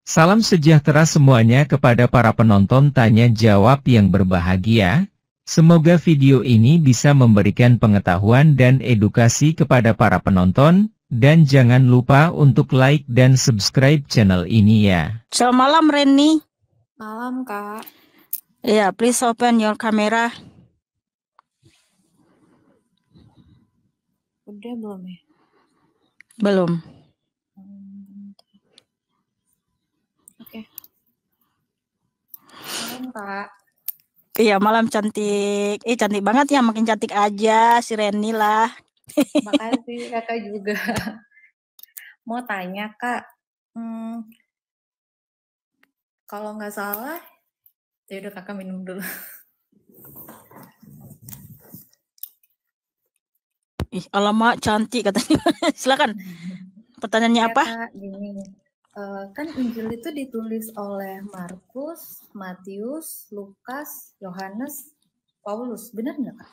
Salam sejahtera semuanya kepada para penonton tanya jawab yang berbahagia. Semoga video ini bisa memberikan pengetahuan dan edukasi kepada para penonton, dan jangan lupa untuk like dan subscribe channel ini ya. Selamat malam, Reni. Malam, Kak. Ya, please open your camera. Udah belum ya? Belum. Oke. Malam, Kak. Iya, malam cantik. Cantik banget ya, makin cantik aja si Reni lah. Makasih, Kakak juga. Mau tanya, Kak. Kalau nggak salah, ya udah Kakak minum dulu. Alamak, cantik katanya. Silakan. Pertanyaannya Ya, apa? Kak, gini. Kan Injil itu ditulis oleh Markus, Matius, Lukas, Yohanes, Paulus. Benar nggak, Kak?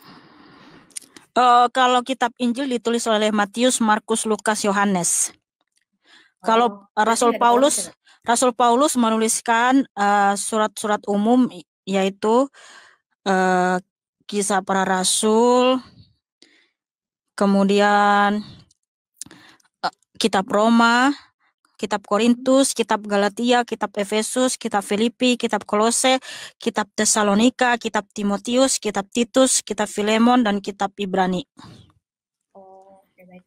Kalau kitab Injil ditulis oleh Matius, Markus, Lukas, Yohanes. Kalau Rasul Paulus menuliskan surat-surat umum, yaitu Kisah Para Rasul, kemudian kitab Roma, kitab Korintus, kitab Galatia, kitab Efesus, kitab Filipi, kitab Kolose, kitab Tesalonika, kitab Timotius, kitab Titus, kitab Filemon, dan kitab Ibrani. Oh, oke, baik.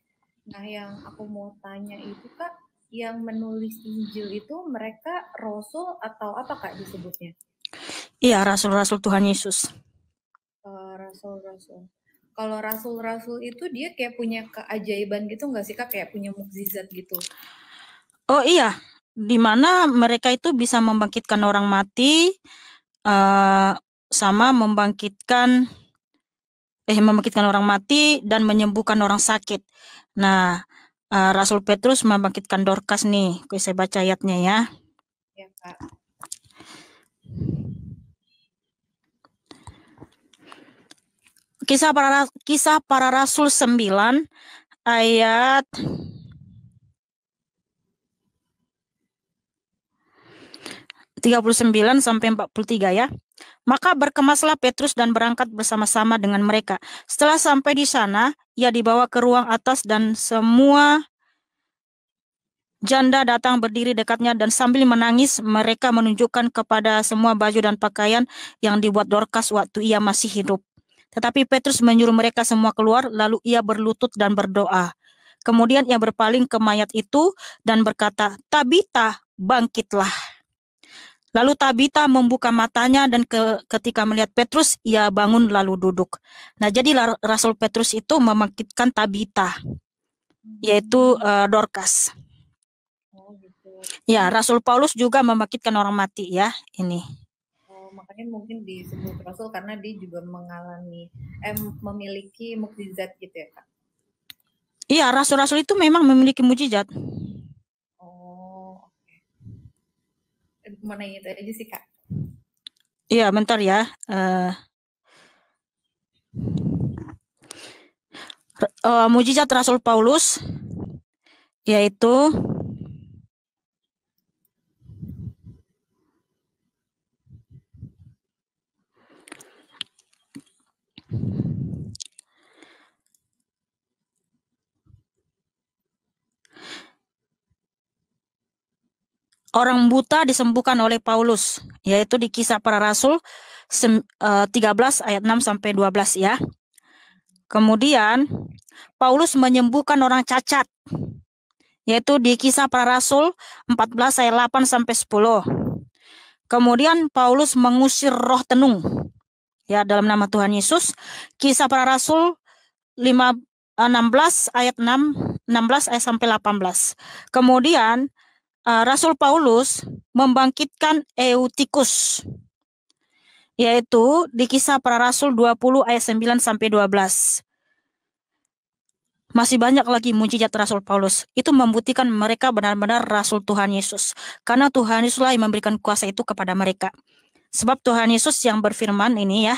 Nah, yang aku mau tanya itu, Kak, yang menulis Injil itu mereka rasul atau apa, Kak, disebutnya? Iya, rasul-rasul Tuhan Yesus. Rasul-rasul. Kalau rasul-rasul itu dia kayak punya keajaiban gitu nggak sih, Kak? Kayak punya mukjizat gitu. Oh iya, di mana mereka itu bisa membangkitkan orang mati, sama membangkitkan orang mati dan menyembuhkan orang sakit. Nah, Rasul Petrus membangkitkan Dorcas nih. Saya baca ayatnya ya. Ya, Kak. Kisah para Rasul 9 ayat 39 sampai 43 ya. Maka berkemaslah Petrus dan berangkat bersama-sama dengan mereka. Setelah sampai di sana, ia dibawa ke ruang atas dan semua janda datang berdiri dekatnya dan sambil menangis mereka menunjukkan kepada semua baju dan pakaian yang dibuat Dorcas waktu ia masih hidup. Tetapi Petrus menyuruh mereka semua keluar, lalu ia berlutut dan berdoa. Kemudian ia berpaling ke mayat itu dan berkata, Tabita, bangkitlah. Lalu Tabita membuka matanya dan ketika melihat Petrus, ia bangun lalu duduk. Nah, jadi Rasul Petrus itu membangkitkan Tabita, yaitu Dorcas. Oh, gitu. Ya, Rasul Paulus juga membangkitkan orang mati ya, ini. Oh, makanya mungkin disebut rasul karena dia juga memiliki mukjizat gitu ya, Kak? Iya, rasul-rasul itu memang memiliki mukjizat. Oh, oke. Mau nanya itu aja sih, Kak. Iya, bentar ya. Mukjizat Rasul Paulus yaitu orang buta disembuhkan oleh Paulus, yaitu di Kisah Para Rasul 13 ayat 6 sampai 12 ya. Kemudian Paulus menyembuhkan orang cacat, yaitu di Kisah Para Rasul 14 ayat 8 sampai 10. Kemudian Paulus mengusir roh tenung ya dalam nama Tuhan Yesus. Kisah Para Rasul 16 ayat 16 ayat sampai 18. Kemudian Rasul Paulus membangkitkan Eutikus, yaitu di Kisah Para Rasul 20 ayat 9 sampai 12. Masih banyak lagi mujizat Rasul Paulus. Itu membuktikan mereka benar-benar Rasul Tuhan Yesus. Karena Tuhan Yesuslah yang memberikan kuasa itu kepada mereka. Sebab Tuhan Yesus yang berfirman ini ya.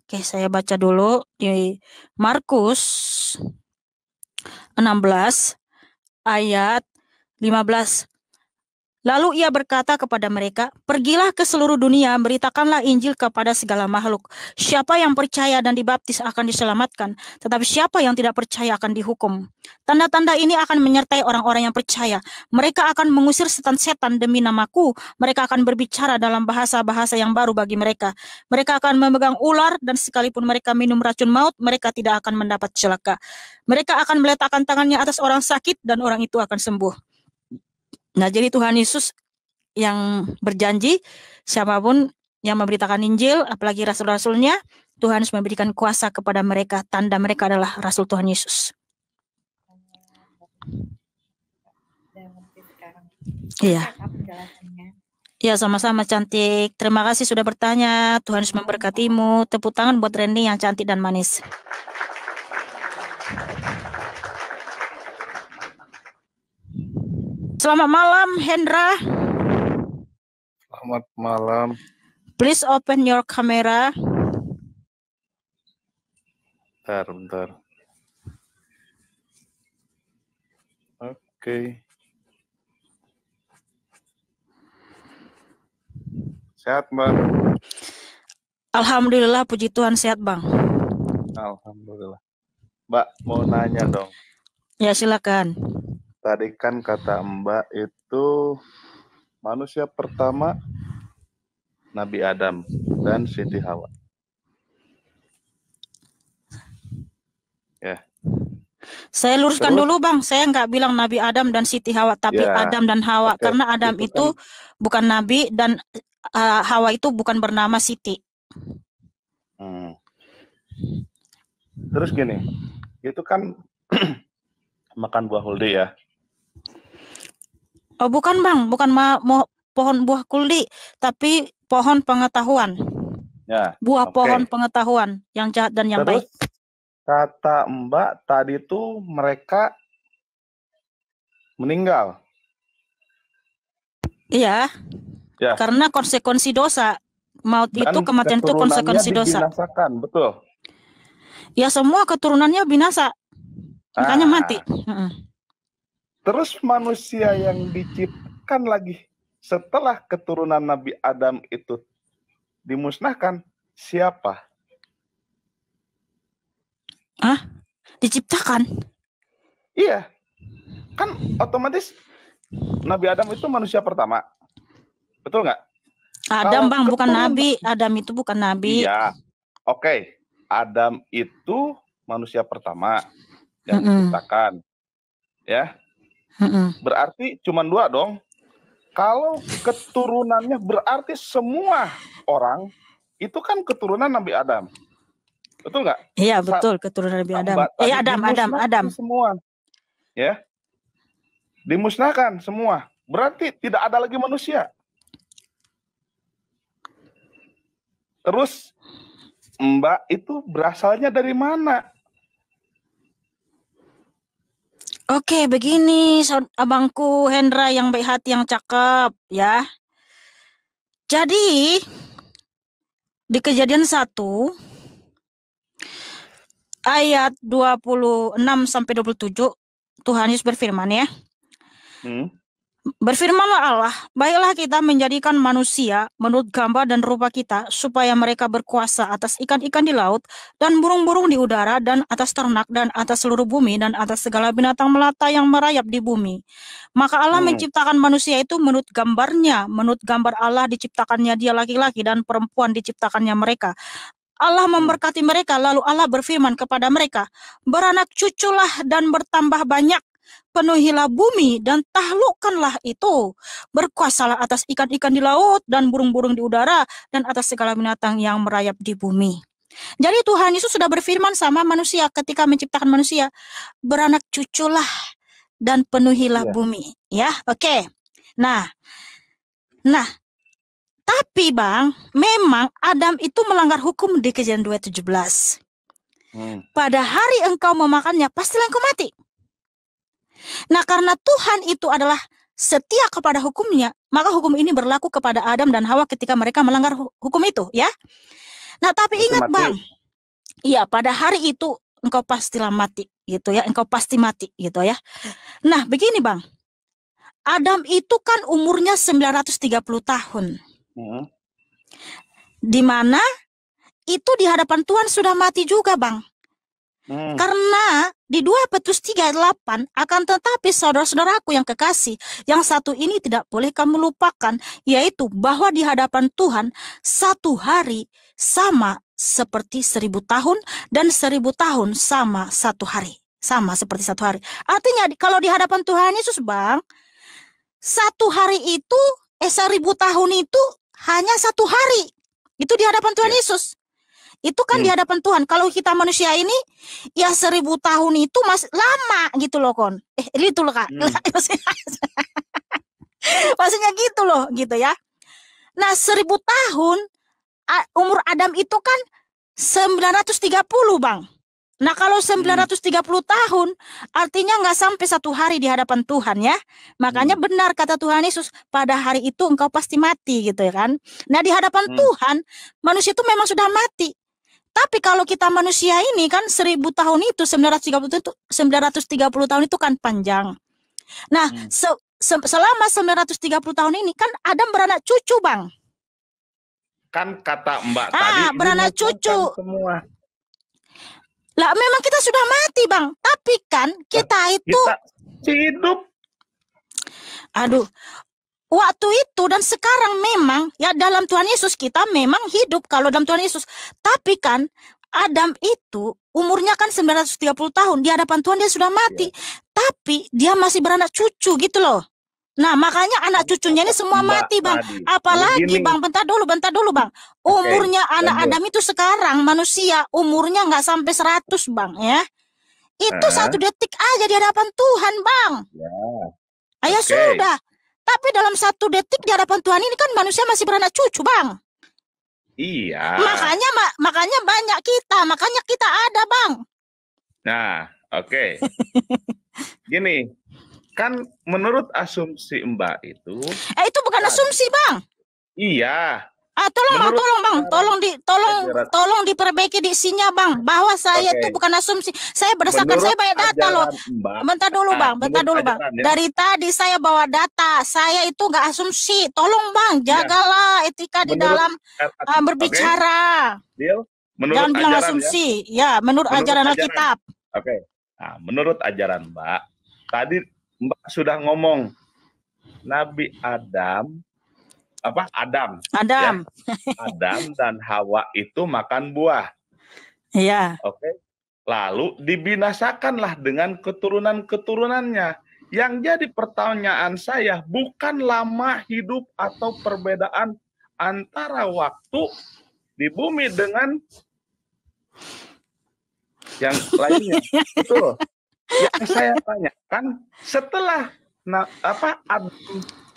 Oke, saya baca dulu di Markus 16 ayat 15. Lalu ia berkata kepada mereka, pergilah ke seluruh dunia, beritakanlah Injil kepada segala makhluk. Siapa yang percaya dan dibaptis akan diselamatkan, tetapi siapa yang tidak percaya akan dihukum. Tanda-tanda ini akan menyertai orang-orang yang percaya. Mereka akan mengusir setan-setan demi namaku. Mereka akan berbicara dalam bahasa-bahasa yang baru bagi mereka. Mereka akan memegang ular, dan sekalipun mereka minum racun maut, mereka tidak akan mendapat celaka. Mereka akan meletakkan tangannya atas orang sakit, dan orang itu akan sembuh. Nah, jadi Tuhan Yesus yang berjanji siapapun yang memberitakan Injil, apalagi rasul-rasulnya, Tuhan Yesus memberikan kuasa kepada mereka. Tanda mereka adalah rasul Tuhan Yesus. Iya. Ya, sama-sama cantik. Terima kasih sudah bertanya. Tuhan Yesus memberkatimu. Tepuk tangan buat Randy yang cantik dan manis. Selamat malam, Hendra. Selamat malam. Please open your camera. Bentar. Oke. Sehat, Mbak? Alhamdulillah, puji Tuhan sehat, Bang. Alhamdulillah. Mbak, mau nanya dong. Ya, silakan. Tadi kan kata Mbak itu manusia pertama Nabi Adam dan Siti Hawa. Ya. Saya luruskan dulu, Bang. Saya nggak bilang Nabi Adam dan Siti Hawa, tapi Ya, Adam dan Hawa. oke. Karena Adam itu bukan Nabi dan Hawa itu bukan bernama Siti. Terus gini, itu kan makan buah kuldi ya? Oh, bukan, Bang. Bukan pohon buah kuldi, tapi pohon pengetahuan. Ya. Buah pohon pengetahuan yang jahat dan yang baik. Kata Mbak tadi tuh mereka meninggal. Iya. Ya. Karena konsekuensi dosa. Maut dan itu, kematian itu konsekuensi dosa. Dibinasakan, betul. Ya, semua keturunannya binasa. Makanya mati. Terus manusia yang diciptakan lagi setelah keturunan Nabi Adam itu dimusnahkan, siapa? Diciptakan? Iya. Kan otomatis Nabi Adam itu manusia pertama. Betul nggak? Adam, Bang, bukan nabi. Adam itu bukan nabi. Iya. Oke. Adam itu manusia pertama yang diciptakan. Ya. Berarti cuma 2 dong. Kalau keturunannya berarti semua orang itu kan keturunan Nabi Adam. Betul nggak? Iya, betul, keturunan Nabi Adam. Adam. Semua. Ya. Dimusnahkan semua. Berarti tidak ada lagi manusia. Terus Mbak itu berasalnya dari mana? Oke, begini, abangku Hendra yang baik hati, yang cakep, ya. Jadi, di Kejadian 1, ayat 26-27, Tuhan Yesus berfirman ya. Berfirmanlah Allah, baiklah kita menjadikan manusia menurut gambar dan rupa kita, supaya mereka berkuasa atas ikan-ikan di laut, dan burung-burung di udara, dan atas ternak, dan atas seluruh bumi, dan atas segala binatang melata yang merayap di bumi. Maka Allah menciptakan manusia itu menurut gambarnya, menurut gambar Allah diciptakannya dia laki-laki, dan perempuan diciptakannya mereka. Allah memberkati mereka, lalu Allah berfirman kepada mereka, beranak cuculah dan bertambah banyak, penuhilah bumi dan taklukkanlah itu, berkuasalah atas ikan-ikan di laut dan burung-burung di udara dan atas segala binatang yang merayap di bumi. Jadi Tuhan Yesus sudah berfirman sama manusia ketika menciptakan manusia, beranak cuculah dan penuhilah bumi. Ya, oke. Nah, tapi Bang, memang Adam itu melanggar hukum di Kejadian 2:17. Pada hari engkau memakannya, pastilah engkau mati. Nah, karena Tuhan itu adalah setia kepada hukumnya, maka hukum ini berlaku kepada Adam dan Hawa ketika mereka melanggar hukum itu, ya. Nah, tapi ingat Bang, iya, pada hari itu engkau pastilah mati, gitu ya, engkau pasti mati, gitu ya. Nah, begini Bang, Adam itu kan umurnya 930 tahun. Di mana itu di hadapan Tuhan sudah mati juga, Bang. Karena di 2 Petrus 3 ayat 8, akan tetapi saudara-saudaraku yang kekasih, yang satu ini tidak boleh kamu lupakan, yaitu bahwa di hadapan Tuhan satu hari sama seperti 1000 tahun, dan 1000 tahun sama satu hari. Sama seperti satu hari. Artinya kalau di hadapan Tuhan Yesus, Bang, satu hari itu, 1000 tahun itu hanya satu hari. Itu di hadapan Tuhan Yesus. Itu kan di hadapan Tuhan. Kalau kita manusia ini, ya 1000 tahun itu masih lama gitu loh, Kon. Itu loh, Kak. Maksudnya gitu loh, gitu ya. Nah, 1000 tahun, umur Adam itu kan 930, Bang. Nah, kalau 930 tahun, artinya nggak sampai satu hari di hadapan Tuhan ya. Makanya benar kata Tuhan Yesus, pada hari itu engkau pasti mati gitu ya kan. Nah, di hadapan Tuhan, manusia itu memang sudah mati. Tapi kalau kita manusia ini kan 1000 tahun itu 930 tahun itu kan panjang. Nah, selama 930 tahun ini kan Adam beranak cucu, Bang. Kan kata Mbak tadi beranak cucu semua. Lah memang kita sudah mati, Bang. Tapi kan kita itu hidup. Aduh. Waktu itu dan sekarang memang ya dalam Tuhan Yesus kita memang hidup kalau dalam Tuhan Yesus. Tapi kan Adam itu umurnya kan 930 tahun. Di hadapan Tuhan dia sudah mati. Tapi dia masih beranak cucu gitu loh. Nah makanya anak cucunya ini semua mati, Bang. Apalagi Bang, bentar dulu Bang. Umurnya anak Adam itu sekarang manusia umurnya nggak sampai 100, Bang ya. Itu 1 detik aja di hadapan Tuhan, Bang. Ya sudah. Tapi dalam 1 detik di hadapan Tuhan ini kan manusia masih beranak cucu, Bang. Iya. Makanya banyak kita, makanya kita ada, Bang. Nah, oke. Gini, kan menurut asumsi Mbak itu. Itu bukan asumsi, Bang. Iya. Tolong Bang, tolong diperbaiki diksinya, Bang, bahwa saya itu bukan asumsi. Saya berdasarkan saya banyak data loh. Bentar dulu, Bang. Dari tadi saya bawa data. Saya itu nggak asumsi. Tolong, Bang, jagalah etika di dalam berbicara. Jangan bilang asumsi. Ya, menurut ajaran Alkitab. Oke. Nah, menurut ajaran Mbak, tadi Mbak sudah ngomong Nabi Adam ya? Adam dan Hawa itu makan buah. Iya. Oke. Lalu dibinasakanlah dengan keturunan-keturunannya. Yang jadi pertanyaan saya bukan lama hidup atau perbedaan antara waktu di bumi dengan yang lainnya. Betul. Yang saya tanyakan setelah Adam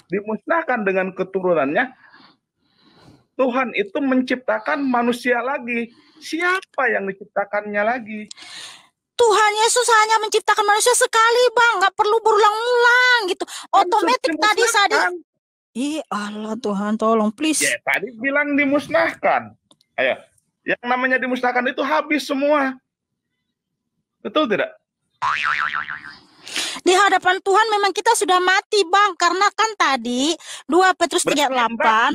dimusnahkan dengan keturunannya, Tuhan itu menciptakan manusia lagi. Siapa yang diciptakannya lagi? Tuhan Yesus hanya menciptakan manusia sekali, Bang. Nggak perlu berulang-ulang gitu. Otomatis tadi Allah Tuhan, tolong please. Ya, tadi bilang dimusnahkan. Ayo, yang namanya dimusnahkan itu habis semua. Betul tidak? Di hadapan Tuhan memang kita sudah mati, Bang. Karena kan tadi 2 Petrus 3:8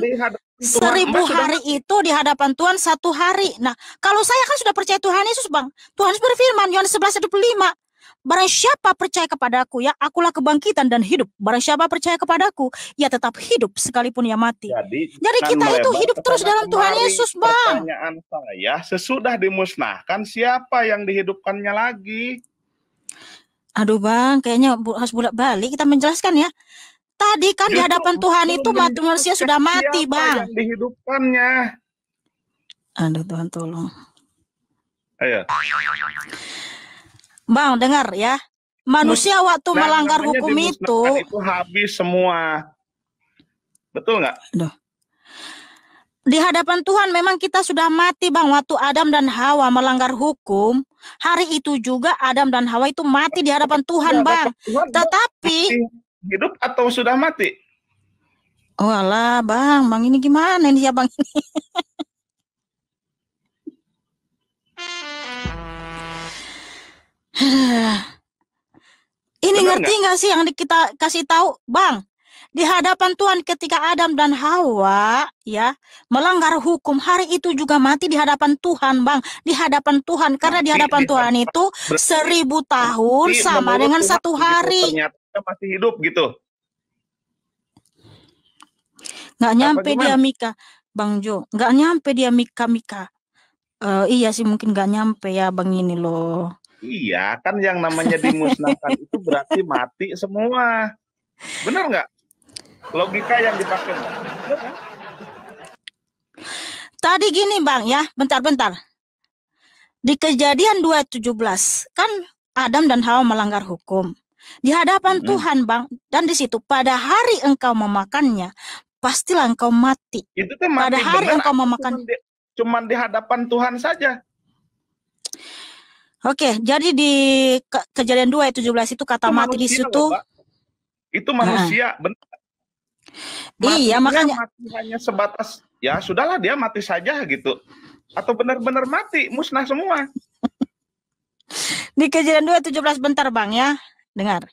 1000 hari itu di hadapan Tuhan 1 hari. Nah, kalau saya kan sudah percaya Tuhan Yesus, Bang. Tuhan Yesus berfirman Yohanes 11:25. Barang siapa percaya kepadaku, ya akulah kebangkitan dan hidup. Barang siapa percaya kepadaku, ya tetap hidup sekalipun ia mati. Jadi kita itu hidup terus dalam Tuhan Yesus, Bang. Pertanyaan saya, sesudah dimusnahkan siapa yang dihidupkannya lagi? Aduh, Bang, kayaknya harus bolak-balik kita menjelaskan ya. Tadi kan di hadapan Tuhan itu manusia sudah mati, Bang. Yang dihidupkannya. Aduh, Tuhan tolong. Ayo. Bang, dengar ya. Manusia waktu melanggar hukum itu habis semua. Betul nggak? Aduh. Di hadapan Tuhan memang kita sudah mati, Bang. Waktu Adam dan Hawa melanggar hukum, hari itu juga Adam dan Hawa itu mati di hadapan Tuhan, Bang. Tetapi hidup atau sudah mati? Oh alah, Bang ini gimana ini ya, Bang ini? Ini ngerti nggak sih yang kita kasih tahu, Bang? Di hadapan Tuhan ketika Adam dan Hawa ya melanggar hukum, hari itu juga mati di hadapan Tuhan, Bang. Di hadapan Tuhan, karena di hadapan Tuhan itu 1000 tahun sama dengan Tuhan 1 hari. Ternyata masih hidup gitu. Nggak nyampe dia Mika, Bang Jo. Nggak nyampe dia Mika. Iya sih, mungkin nggak nyampe ya, Bang, ini loh. Iya, kan yang namanya dimusnahkan itu berarti mati semua. Benar nggak? Logika yang dipakai. Benar kan? Tadi gini, Bang, ya, bentar-bentar. Di Kejadian 2:17, kan Adam dan Hawa melanggar hukum. Di hadapan Tuhan, Bang, dan di situ pada hari engkau memakannya, pastilah engkau mati. Itu kan mati pada hari benar, engkau memakan. Cuman di hadapan Tuhan saja. Oke, jadi di Kejadian 2:17 itu kata Itu mati di manusia situ. loh, Pak. Itu manusia, benar. Iya, makanya mati hanya sebatas ya sudahlah, dia mati saja gitu. Atau benar-benar mati, musnah semua. Di Kejadian 2:17, bentar, Bang, ya. Dengar.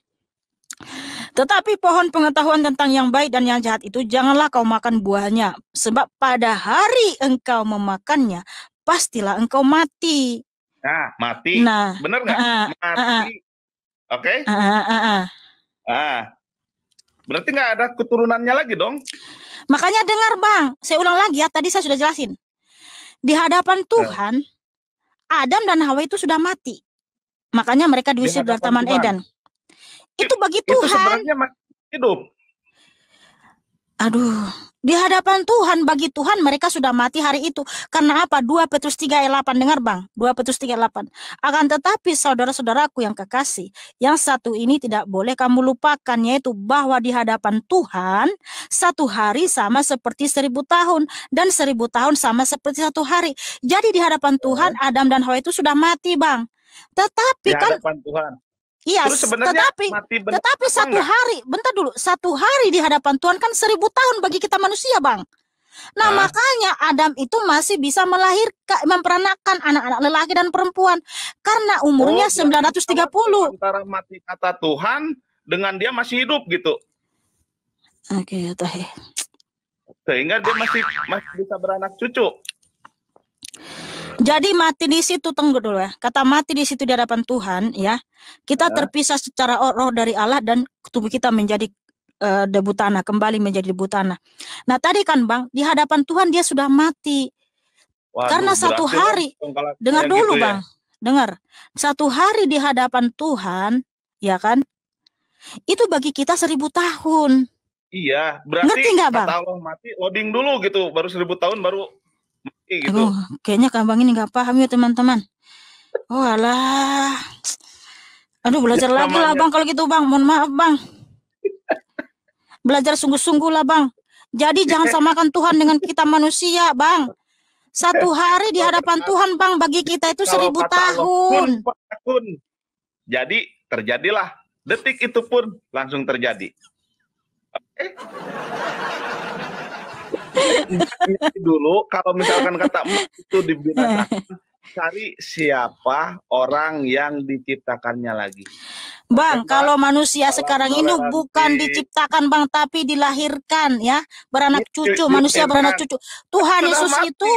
Tetapi pohon pengetahuan tentang yang baik dan yang jahat itu janganlah kau makan buahnya, sebab pada hari engkau memakannya, pastilah engkau mati. Nah, mati. Nah, bener nggak? Mati. Oke? Berarti nggak ada keturunannya lagi dong? Makanya dengar, Bang, saya ulang lagi ya, tadi saya sudah jelasin. Di hadapan Tuhan, Adam dan Hawa itu sudah mati. Makanya mereka diusir dari Taman Eden. Itu bagi Tuhan. Itu sebenarnya masih hidup. Aduh, di hadapan Tuhan, bagi Tuhan mereka sudah mati hari itu. Karena apa? 2 Petrus 3:8, dengar, Bang. 2 Petrus 3:8. Akan tetapi saudara-saudaraku yang kekasih, yang satu ini tidak boleh kamu lupakan, yaitu bahwa di hadapan Tuhan 1 hari sama seperti 1000 tahun, dan 1000 tahun sama seperti 1 hari. Jadi di hadapan Tuhan, Adam dan Hawa itu sudah mati, Bang. Tetapi di hadapan Tuhan. Iya, tetapi 1 hari, bentar dulu, 1 hari di hadapan Tuhan kan 1000 tahun bagi kita manusia, Bang. Nah, makanya Adam itu masih bisa memperanakan anak-anak lelaki dan perempuan karena umurnya 930. Antara mati kata Tuhan dengan dia masih hidup gitu. Oke, teh. Sehingga dia masih bisa beranak cucu. Jadi mati di situ, tunggu dulu ya. Kata mati di situ di hadapan Tuhan, ya. Kita terpisah secara roh dari Allah dan tubuh kita menjadi debu tanah, kembali menjadi debu tanah. Nah, tadi kan, Bang, di hadapan Tuhan dia sudah mati. Waduh, karena 1 hari. Dengar dulu, gitu, Bang. Ya? Dengar. 1 hari di hadapan Tuhan, ya kan? Itu bagi kita 1000 tahun. Iya, berarti ngerti nggak, Bang? Kata Allah mati, loading dulu gitu, baru 1000 tahun baru gitu. Aduh, kayaknya Bang ini nggak paham ya, teman-teman. Oh alah. Aduh, belajar lagi lah, Bang, kalau gitu, Bang. Mohon maaf, Bang. Belajar sungguh-sungguh lah, Bang. Jadi jangan samakan Tuhan dengan kita manusia, Bang. 1 hari di hadapan Tuhan, Bang, bagi kita itu 1000 tahun. Jadi terjadilah. Detik itu pun langsung terjadi. Oke? Dulu kalau misalkan kata itu dibinasakan, cari siapa orang yang diciptakannya lagi. Bang, kalau manusia sekarang ini bukan diciptakan, Bang, tapi dilahirkan, ya, beranak cucu, manusia beranak cucu. Tuhan Yesus itu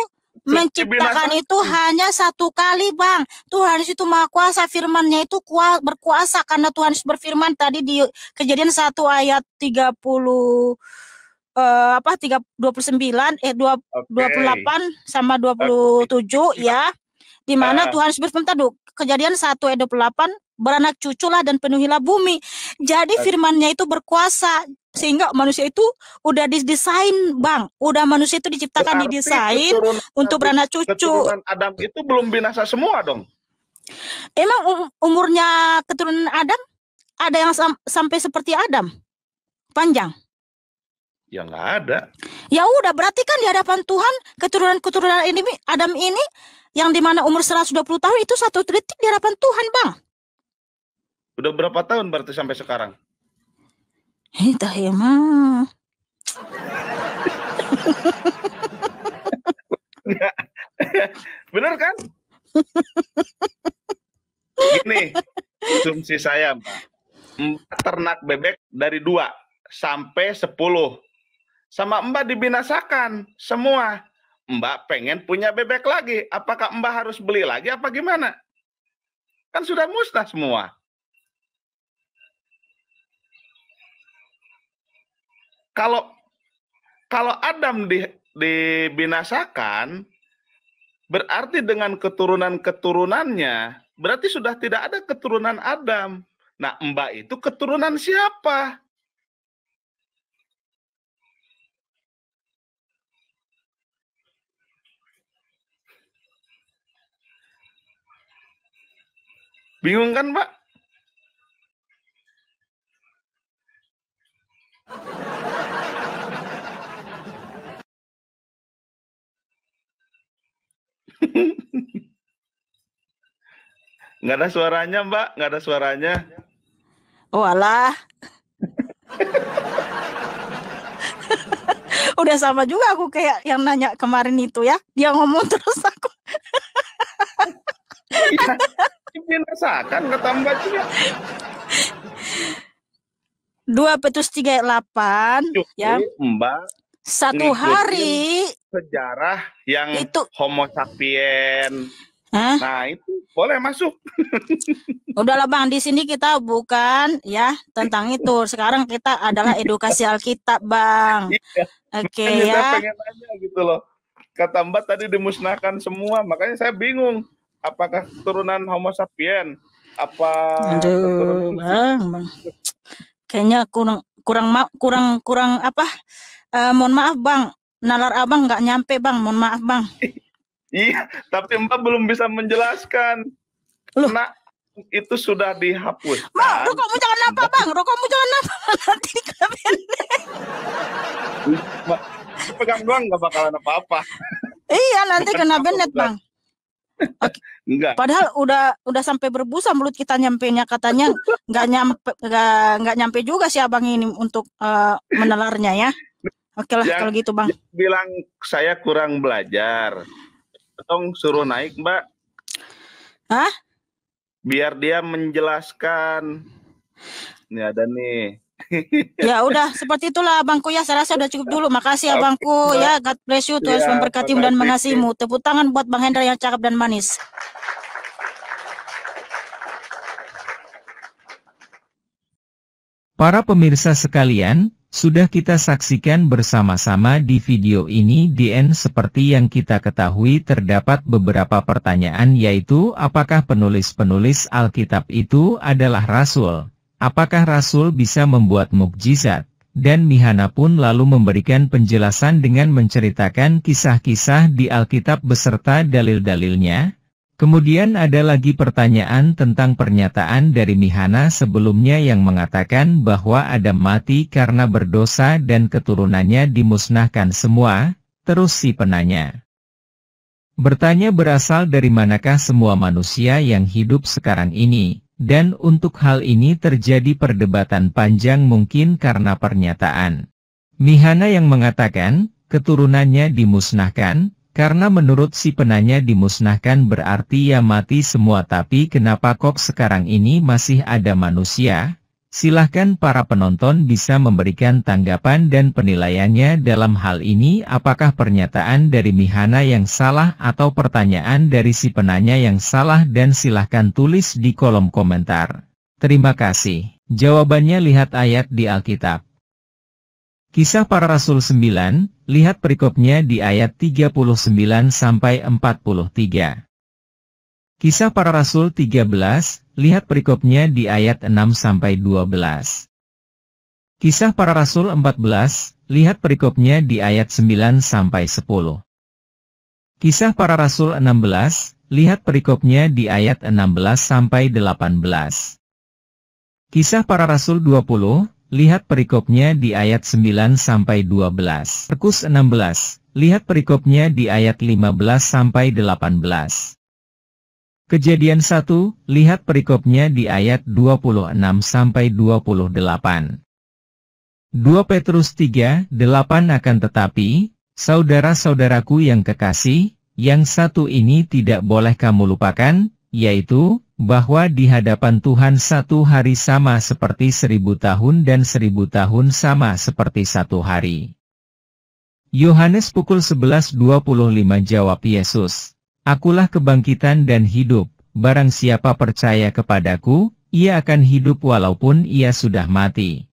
menciptakan itu hanya 1 kali, Bang. Tuhan Yesus itu Maha Kuasa, firman-Nya itu berkuasa karena Tuhan Yesus berfirman tadi di Kejadian 1 ayat 28 sama 27 ya, di mana Tuhan Yesus berfirman tadi Kejadian 1 ayat 28, beranak cuculah dan penuhilah bumi. Jadi firman-Nya itu berkuasa sehingga manusia itu udah didesain, Bang. Udah manusia itu diciptakan, didesain untuk beranak cucu. Keturunan Adam itu belum binasa semua dong. Emang umurnya keturunan Adam ada yang sampai seperti Adam? Panjang? Ya nggak ada. Ya udah, berarti kan di hadapan Tuhan keturunan ini Adam ini yang dimana umur 120 tahun itu 1 detik di hadapan Tuhan, Bang. Udah berapa tahun berarti sampai sekarang? Entah ya, mah. Bener kan? Gini, asumsi saya, Mbak. ternak bebek dari 2 sampai 10. Sama Mbak dibinasakan semua. Mbak pengen punya bebek lagi. Apakah Mbak harus beli lagi apa gimana? Kan sudah musnah semua. Kalau Adam dibinasakan, berarti dengan keturunan-keturunannya, berarti sudah tidak ada keturunan Adam. Nah, Mbak itu keturunan siapa? Bingung kan, Mbak? Nggak ada suaranya, Mbak. Nggak ada suaranya. Oh alah. Udah sama juga aku kayak yang nanya kemarin itu ya. Dia ngomong terus aku. Iya, dibinasakan kata Mbak juga. 2 Petrus 3 ayat 8 ya. Mbak Satu hari sejarah yang itu Homo sapien. Hah? Nah, itu boleh masuk. Udahlah Bang, di sini kita bukan ya tentang itu. Sekarang kita adalah edukasi Alkitab, Bang. Iya. Oke Makanya ya. saya pengen nanya gitu loh. Kata Mbak tadi dimusnahkan semua, makanya saya bingung. Apakah keturunan Homo sapien? Apa Aduh, Bang. Kayaknya kurang apa? Mohon maaf, Bang. Nalar Abang nggak nyampe, Bang. Mohon maaf, Bang. Iya, tapi Mbak belum bisa menjelaskan. Loh. Nah, itu sudah dihapuskan. Bang, rokokmu jangan apa, Bang. Rokokmu jangan apa. Nanti dikelamin. Mbak, pegang doang nggak bakalan apa-apa. Iya, nanti kena benet, Bang. Okay. Enggak. Padahal udah sampai berbusa mulut kita nyampenya, katanya nggak nyampe juga si Abang ini untuk menelarnya ya. Oke lah kalau gitu, Bang. Bilang saya kurang belajar. Tolong suruh naik, Mbak. Hah? Biar dia menjelaskan. Ini ada nih. Ya udah, seperti itulah Abangku ya. Saya rasa udah cukup dulu. Makasih Abangku ya. God bless you. Tuhan memberkatimu dan mengasihimu. Tepuk tangan buat Bang Hendra yang cakep dan manis. Para pemirsa sekalian, sudah kita saksikan bersama-sama di video ini. Seperti yang kita ketahui terdapat beberapa pertanyaan, yaitu apakah penulis-penulis Alkitab itu adalah rasul? Apakah rasul bisa membuat mukjizat? Dan Mihana pun lalu memberikan penjelasan dengan menceritakan kisah-kisah di Alkitab beserta dalil-dalilnya. Kemudian ada lagi pertanyaan tentang pernyataan dari Mihana sebelumnya yang mengatakan bahwa Adam mati karena berdosa dan keturunannya dimusnahkan semua. Terus si penanya bertanya, berasal dari manakah semua manusia yang hidup sekarang ini? Dan untuk hal ini terjadi perdebatan panjang mungkin karena pernyataan Mihana yang mengatakan keturunannya dimusnahkan. Karena menurut si penanya dimusnahkan berarti ya mati semua, tapi kenapa kok sekarang ini masih ada manusia? Silahkan para penonton bisa memberikan tanggapan dan penilaiannya dalam hal ini. Apakah pernyataan dari Mihana yang salah atau pertanyaan dari si penanya yang salah? Dan silahkan tulis di kolom komentar. Terima kasih. Jawabannya lihat ayat di Alkitab. Kisah Para Rasul 9, lihat perikopnya di ayat 39-43. Kisah Para Rasul 13, lihat perikopnya di ayat 6-12. Kisah Para Rasul 14, lihat perikopnya di ayat 9-10. Kisah Para Rasul 16, lihat perikopnya di ayat 16-18. Kisah Para Rasul 20, lihat perikopnya di ayat 9-12. Markus 16, lihat perikopnya di ayat 15-18. Kejadian 1, lihat perikopnya di ayat 26-28. 2 Petrus 3:8. Akan tetapi, saudara-saudaraku yang kekasih, yang satu ini tidak boleh kamu lupakan, yaitu, bahwa di hadapan Tuhan 1 hari sama seperti 1000 tahun dan 1000 tahun sama seperti 1 hari. Yohanes pukul 11.25 jawab Yesus, "Akulah kebangkitan dan hidup, barang siapa percaya kepadaku, ia akan hidup walaupun ia sudah mati.